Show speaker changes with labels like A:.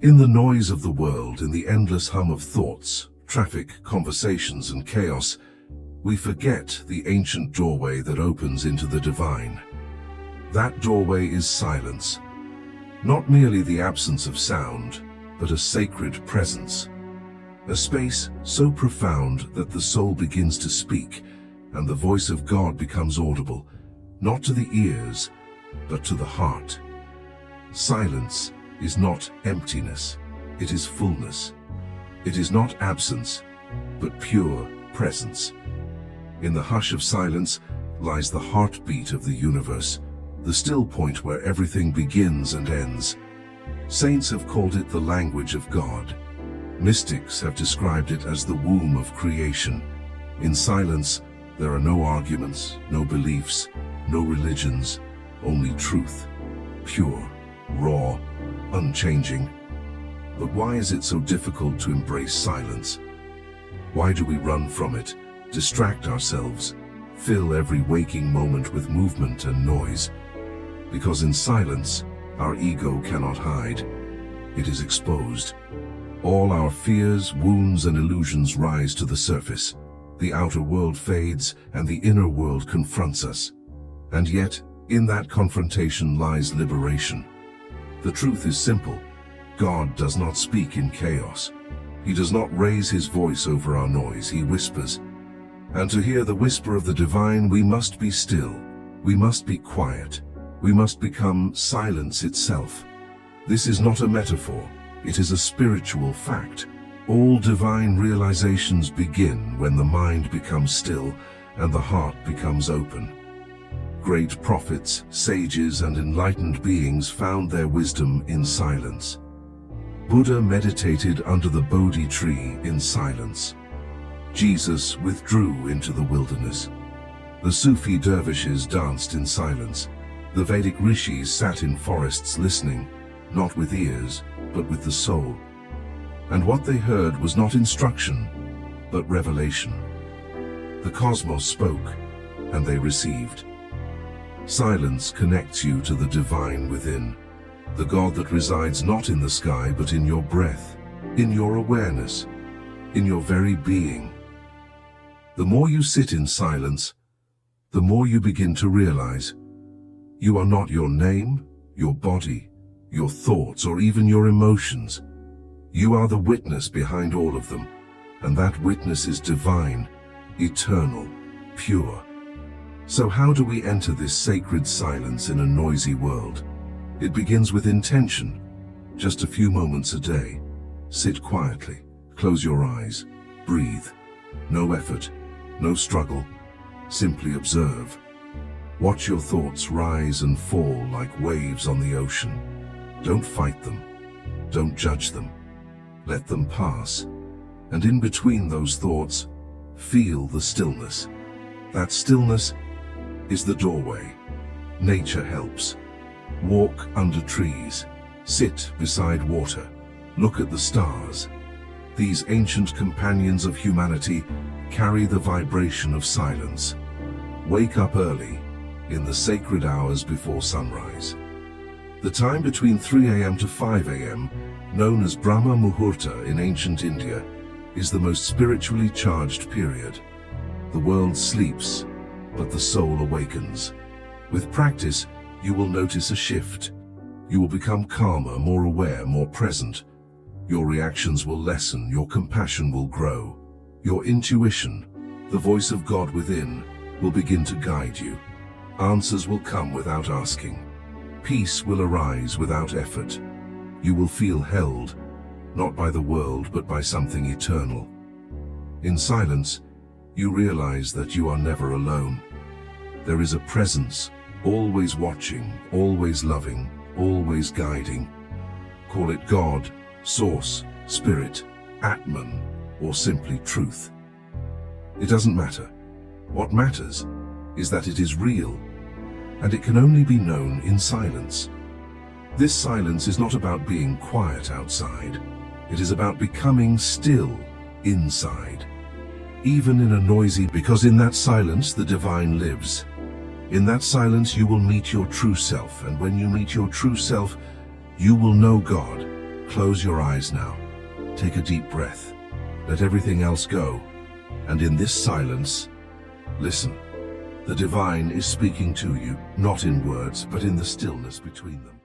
A: In the noise of the world, in the endless hum of thoughts, traffic, conversations, and chaos, we forget the ancient doorway that opens into the divine. That doorway is silence. Not merely the absence of sound, but a sacred presence. A space so profound that the soul begins to speak, and the voice of God becomes audible, not to the ears, but to the heart. Silence is not emptiness, it is fullness. It is not absence, but pure presence. In the hush of silence lies the heartbeat of the universe, the still point where everything begins and ends. Saints have called it the language of God. Mystics have described it as the womb of creation. In silence, there are no arguments, no beliefs, no religions, only truth. Pure, raw, unchanging. But why is it so difficult to embrace silence? Why do we run from it, distract ourselves, fill every waking moment with movement and noise? Because in silence, our ego cannot hide. It is exposed. All our fears, wounds, and illusions rise to the surface. The outer world fades, and the inner world confronts us. And yet, in that confrontation lies liberation. The truth is simple. God does not speak in chaos. He does not raise his voice over our noise, he whispers. And to hear the whisper of the divine, we must be still. We must be quiet. We must become silence itself. This is not a metaphor. It is a spiritual fact. All divine realizations begin when the mind becomes still and the heart becomes open. Great prophets, sages, and enlightened beings found their wisdom in silence. Buddha meditated under the Bodhi tree in silence. Jesus withdrew into the wilderness. The Sufi dervishes danced in silence. The Vedic rishis sat in forests listening, not with ears, but with the soul. And what they heard was not instruction, but revelation. The cosmos spoke, and they received. Silence connects you to the divine within, the God that resides not in the sky but in your breath, in your awareness, in your very being. The more you sit in silence, the more you begin to realize you are not your name, your body, your thoughts, or even your emotions. You are the witness behind all of them, and that witness is divine, eternal, pure. So how do we enter this sacred silence in a noisy world? It begins with intention. Just a few moments a day. Sit quietly, close your eyes, breathe. No effort, no struggle, simply observe. Watch your thoughts rise and fall like waves on the ocean. Don't fight them. Don't judge them. Let them pass. And in between those thoughts, feel the stillness. That stillness is the doorway. Nature helps. Walk under trees. Sit beside water. Look at the stars. These ancient companions of humanity carry the vibration of silence. Wake up early, in the sacred hours before sunrise. The time between 3 a.m. to 5 a.m., known as Brahma Muhurta in ancient India, is the most spiritually charged period. The world sleeps, but the soul awakens. With practice, you will notice a shift. You will become calmer, more aware, more present. Your reactions will lessen, your compassion will grow. Your intuition, the voice of God within, will begin to guide you. Answers will come without asking. Peace will arise without effort. You will feel held, not by the world, but by something eternal. In silence, you realize that you are never alone. There is a presence, always watching, always loving, always guiding. Call it God, Source, Spirit, Atman, or simply truth. It doesn't matter. What matters is that it is real, and it can only be known in silence. This silence is not about being quiet outside. It is about becoming still inside. Even in a noisy, because in that silence the divine lives. In that silence you will meet your true self, and when you meet your true self, you will know God, Close your eyes now. Take a deep breath. Let everything else go. And in this silence, listen. The divine is speaking to you, not in words, but in the stillness between them.